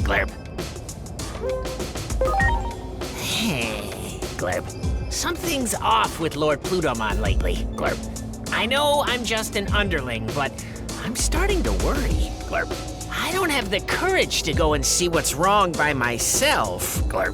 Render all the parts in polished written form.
glurp. Glurp. Something's off with Lord Plutomon lately, glurp. I know I'm just an underling, but I'm starting to worry, glurp. I don't have the courage to go and see what's wrong by myself, glurp.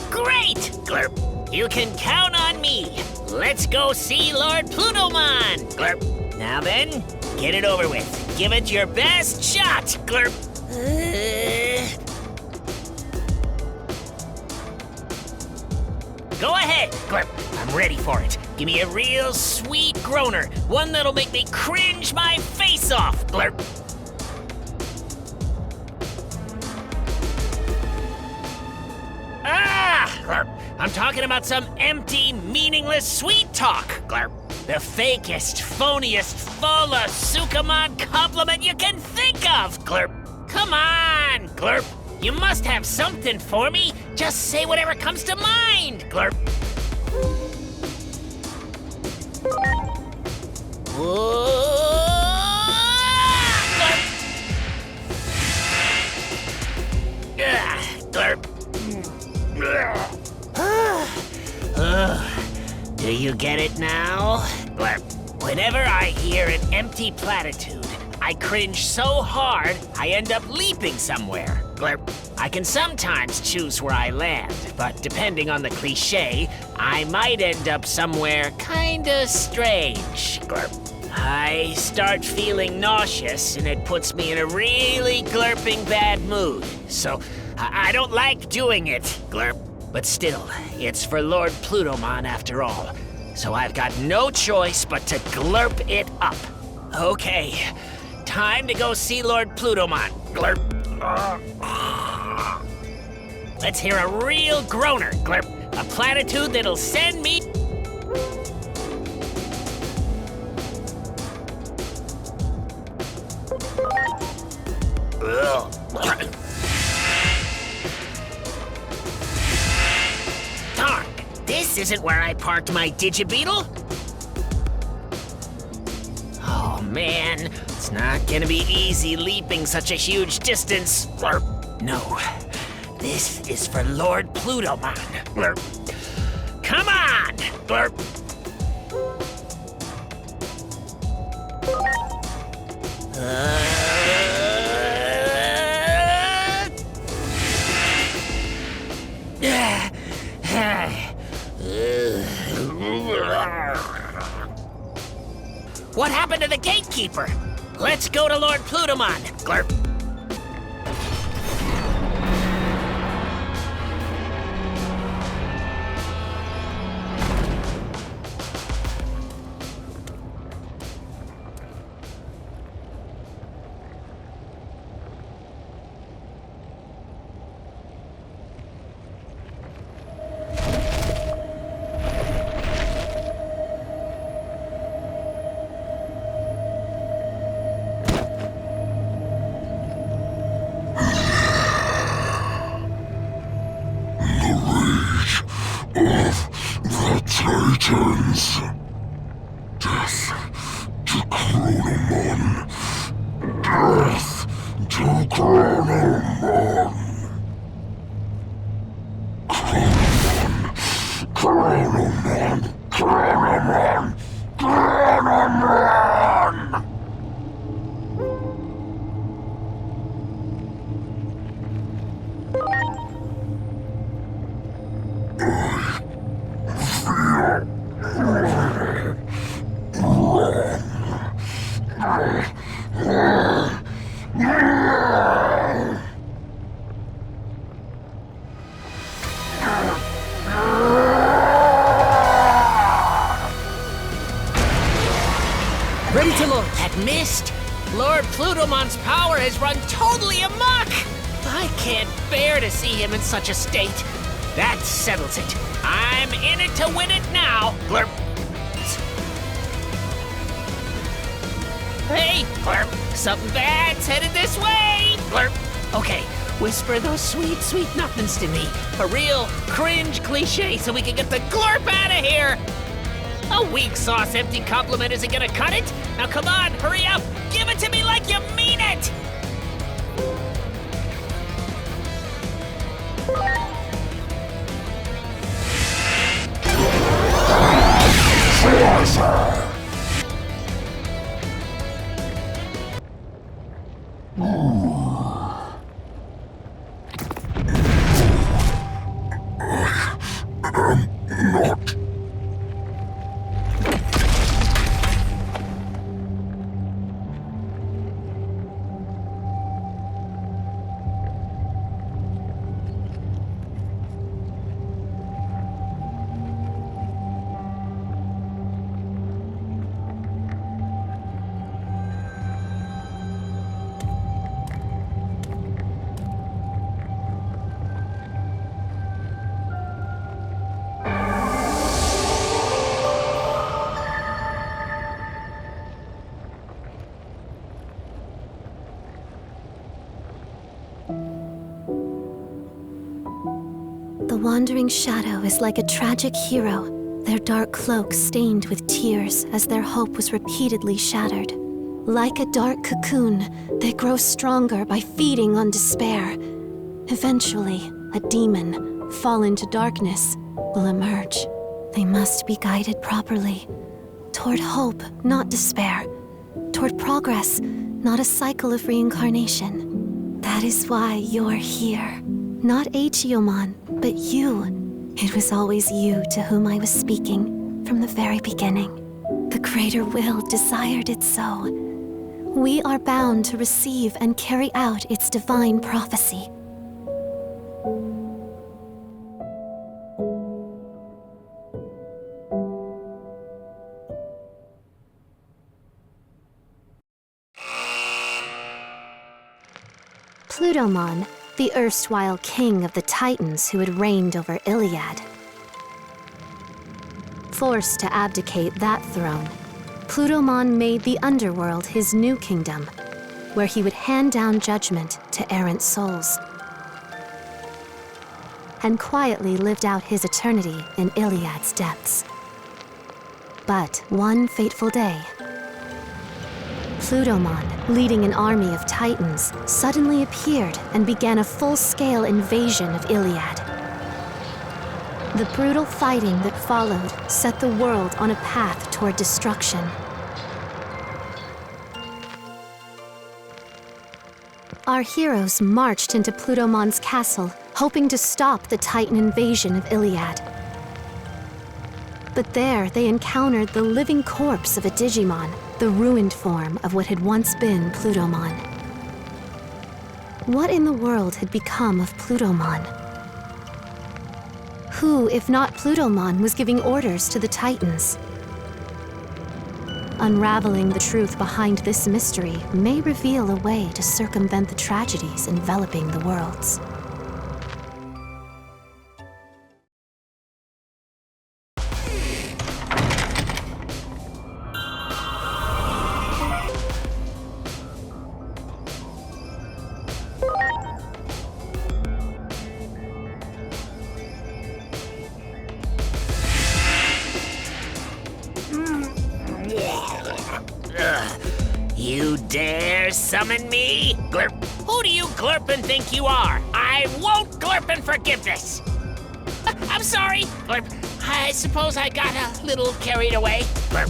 Great, glurp. You can count on me. Let's go see Lord Plutomon, glurp. Now then, get it over with. Give it your best shot, glurp. Go ahead, glurp. I'm ready for it. Give me a real sweet groaner. One that'll make me cringe my face off, glurp. Glurp. I'm talking about some empty, meaningless sweet talk, glurp. The fakest, phoniest, fulla Sukamon compliment you can think of, glurp. Come on, glurp. You must have something for me. Just say whatever comes to mind, glurp. Glurp. Do you get it now? Glurp. Whenever I hear an empty platitude, I cringe so hard, I end up leaping somewhere. Glurp. I can sometimes choose where I land, but depending on the cliche, I might end up somewhere kinda strange. Glurp. I start feeling nauseous, and it puts me in a really glurping bad mood. So, I don't like doing it, glurp. But still, it's for Lord Plutomon after all. So I've got no choice but to glurp it up. Okay, time to go see Lord Plutomon. Glurp. Let's hear a real groaner, glurp. A platitude that'll send me... Darn, this isn't where I parked my Digibeetle. Oh man, it's not gonna be easy leaping such a huge distance. Glurp. No, this is for Lord Plutomon. Glurp. Come on, glurp. What happened to the gatekeeper? Let's go to Lord Plutomon, glurp. Titans. Death to Chronomon. Death to Chronomon. Chronomon. Chronomon. Chronomon. Ready to launch. That mist? Lord Plutomon's power has run totally amok! I can't bear to see him in such a state. That settles it. I'm in it to win it now, glurp. Hey, glurp, something bad's headed this way, glurp. Okay, whisper those sweet, sweet nothings to me. A real cringe cliche so we can get the glurp out of here. A weak sauce empty compliment isn't gonna cut it. Now come on, hurry up! Give it to me like you mean it! The wandering shadow is like a tragic hero, their dark cloak stained with tears as their hope was repeatedly shattered. Like a dark cocoon, they grow stronger by feeding on despair. Eventually, a demon, fallen to darkness, will emerge. They must be guided properly. Toward hope, not despair. Toward progress, not a cycle of reincarnation. That is why you're here. Not Digimon, but you. It was always you to whom I was speaking from the very beginning. The greater will desired it so. We are bound to receive and carry out its divine prophecy. Plutomon, the erstwhile king of the Titans who had reigned over Iliad. Forced to abdicate that throne, Plutomon made the Underworld his new kingdom, where he would hand down judgment to errant souls, and quietly lived out his eternity in Iliad's depths. But one fateful day, Plutomon, leading an army of Titans, suddenly appeared and began a full-scale invasion of Iliad. The brutal fighting that followed set the world on a path toward destruction. Our heroes marched into Plutomon's castle, hoping to stop the Titan invasion of Iliad. But there they encountered the living corpse of a Digimon, the ruined form of what had once been Plutomon. What in the world had become of Plutomon? Who, if not Plutomon, was giving orders to the Titans? Unraveling the truth behind this mystery may reveal a way to circumvent the tragedies enveloping the worlds. You dare summon me? Glurp. Who do you glurp and think you are? I won't glurp and forgive this. I'm sorry, Glurp. I suppose I got a little carried away. Glurp.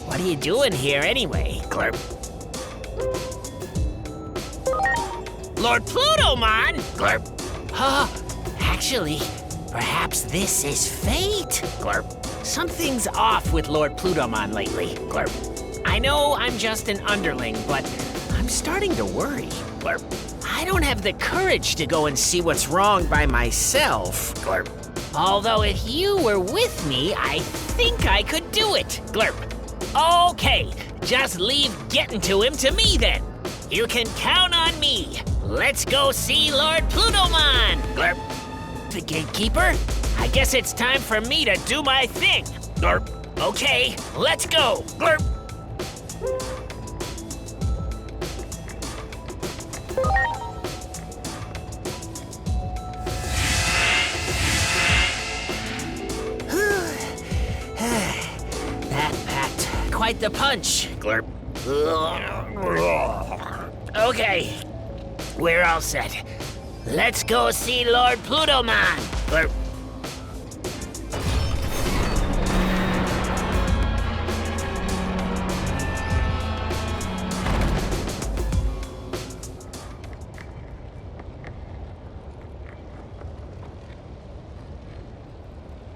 What are you doing here anyway, Glurp? Lord Plutomon? Glurp. Actually, perhaps this is fate, Glurp. Something's off with Lord Plutomon lately, Glurp. I know I'm just an underling, but I'm starting to worry, Glurp. I don't have the courage to go and see what's wrong by myself, Glurp. Although if you were with me, I think I could do it, Glurp. Okay, just leave getting to him to me then. You can count on me. Let's go see Lord Plutomon, Glurp. The gatekeeper? I guess it's time for me to do my thing, Glurp. Okay, let's go, Glurp. quite the punch. Glurp. Okay, we're all set. Let's go see Lord Pluto-Man. Glurp.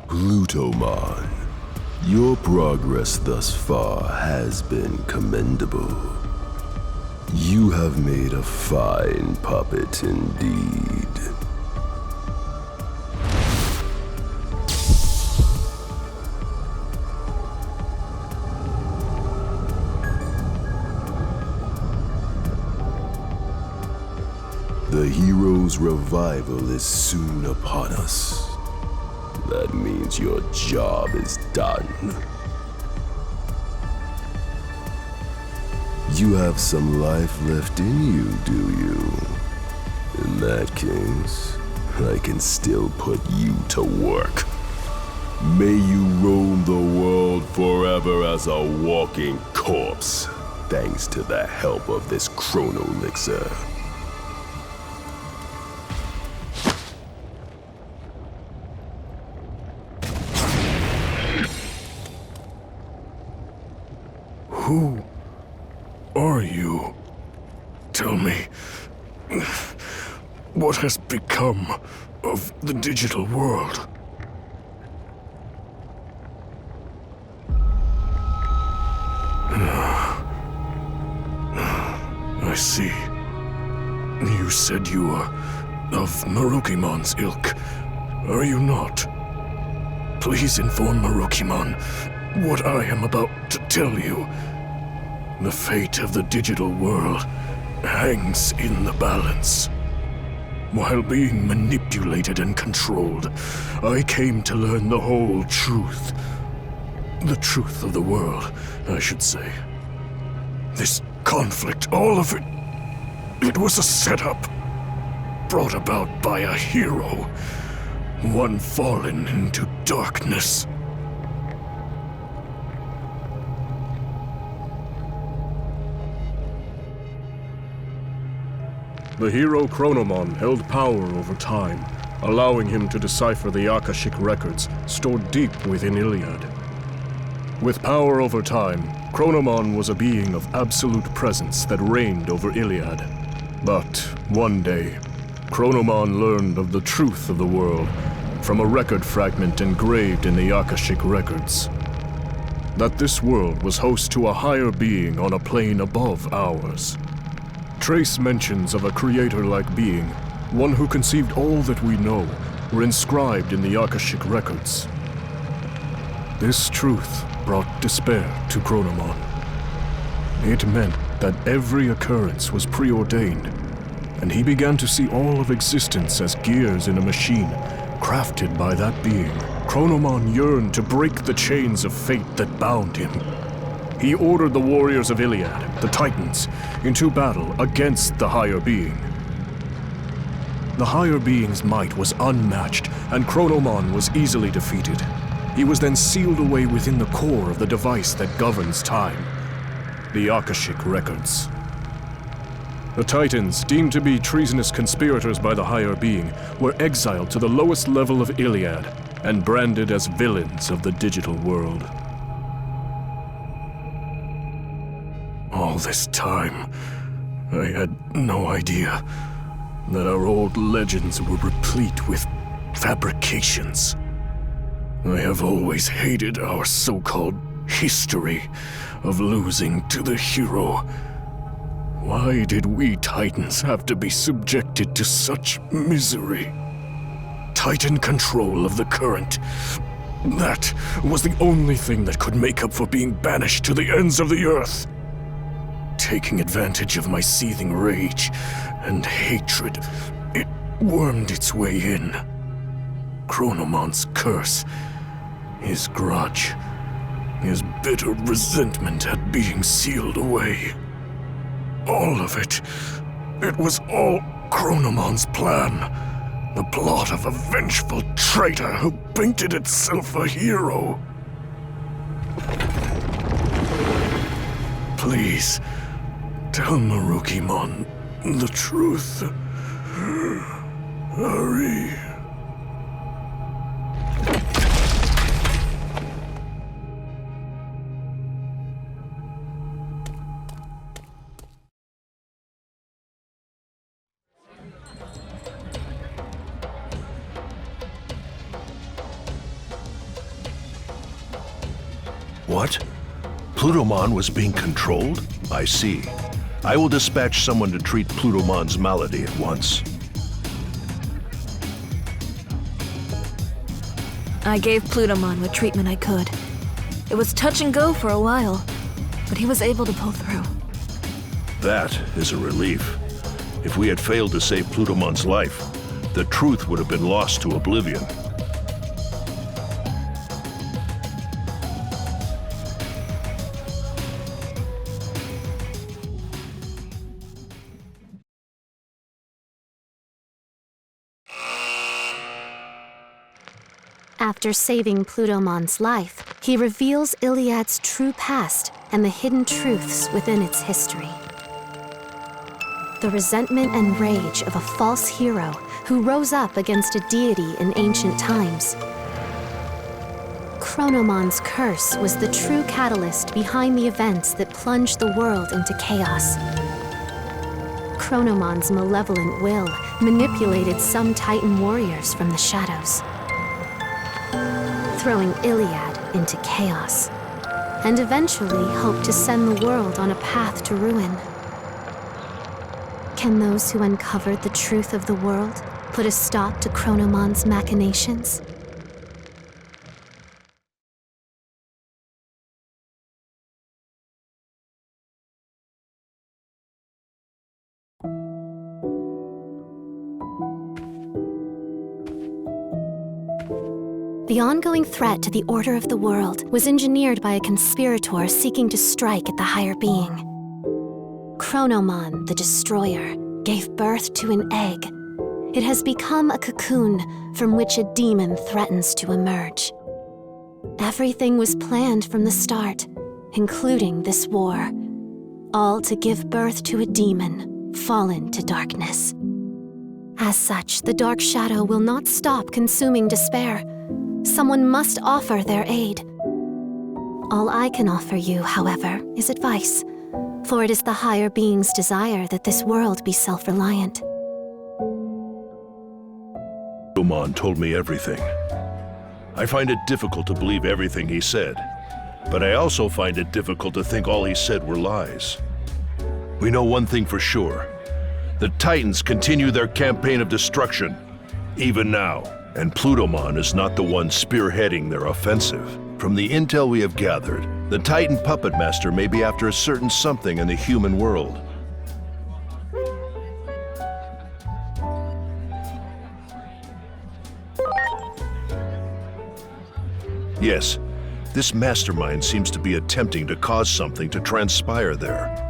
Pluto-Man, your progress thus far has been commendable. You have made a fine puppet indeed. The hero's revival is soon upon us. That means your job is done. You have some life left in you, do you? In that case, I can still put you to work. May you roam the world forever as a walking corpse, thanks to the help of this chrono elixir. Who are you? Tell me, what has become of the digital world? I see. You said you are of Marukimon's ilk, are you not? Please inform Marukimon what I am about to tell you. The fate of the digital world hangs in the balance. While being manipulated and controlled, I came to learn the whole truth. The truth of the world, I should say. This conflict, all of it, it was a setup. Brought about by a hero. One fallen into darkness. The hero Chronomon held power over time, allowing him to decipher the Akashic records stored deep within Iliad. With power over time, Chronomon was a being of absolute presence that reigned over Iliad. But one day, Chronomon learned of the truth of the world from a record fragment engraved in the Akashic records. That this world was host to a higher being on a plane above ours. Trace mentions of a creator-like being, one who conceived all that we know, were inscribed in the Akashic records. This truth brought despair to Chronomon. It meant that every occurrence was preordained, and he began to see all of existence as gears in a machine, crafted by that being. Chronomon yearned to break the chains of fate that bound him. He ordered the warriors of Iliad, the Titans, into battle against the higher being. The higher being's might was unmatched, and Chronomon was easily defeated. He was then sealed away within the core of the device that governs time, the Akashic records. The Titans, deemed to be treasonous conspirators by the higher being, were exiled to the lowest level of Iliad and branded as villains of the digital world. All this time, I had no idea that our old legends were replete with fabrications. I have always hated our so-called history of losing to the hero. Why did we Titans have to be subjected to such misery? Titan control of the current. That was the only thing that could make up for being banished to the ends of the earth. Taking advantage of my seething rage and hatred, it wormed its way in. Chronomon's curse, his grudge, his bitter resentment at being sealed away. All of it. It was all Chronomon's plan. The plot of a vengeful traitor who painted itself a hero. Please, tell Marukimon the truth. Hurry. What? Plutomon was being controlled? I see. I will dispatch someone to treat Plutomon's malady at once. I gave Plutomon what treatment I could. It was touch and go for a while, but he was able to pull through. That is a relief. If we had failed to save Plutomon's life, the truth would have been lost to oblivion. After saving Plutomon's life, he reveals Iliad's true past and the hidden truths within its history. The resentment and rage of a false hero who rose up against a deity in ancient times. Chronomon's curse was the true catalyst behind the events that plunged the world into chaos. Chronomon's malevolent will manipulated some Titan warriors from the shadows, throwing Iliad into chaos, and eventually hoped to send the world on a path to ruin. Can those who uncovered the truth of the world put a stop to Chronomon's machinations? The ongoing threat to the order of the world was engineered by a conspirator seeking to strike at the higher being. Chronomon, the Destroyer, gave birth to an egg. It has become a cocoon from which a demon threatens to emerge. Everything was planned from the start, including this war, all to give birth to a demon fallen to darkness. As such, the Dark Shadow will not stop consuming despair. Someone must offer their aid. All I can offer you, however, is advice, for it is the higher being's desire that this world be self-reliant. Plutomon told me everything. I find it difficult to believe everything he said, but I also find it difficult to think all he said were lies. We know one thing for sure. The Titans continue their campaign of destruction, even now. And Plutomon is not the one spearheading their offensive. From the intel we have gathered, the Titan Puppet Master may be after a certain something in the human world. Yes, this mastermind seems to be attempting to cause something to transpire there.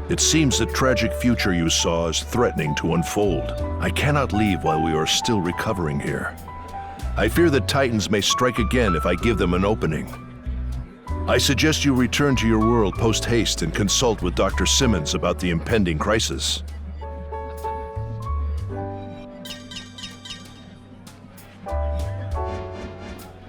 It seems the tragic future you saw is threatening to unfold. I cannot leave while we are still recovering here. I fear the Titans may strike again if I give them an opening. I suggest you return to your world post-haste and consult with Dr. Simmons about the impending crisis.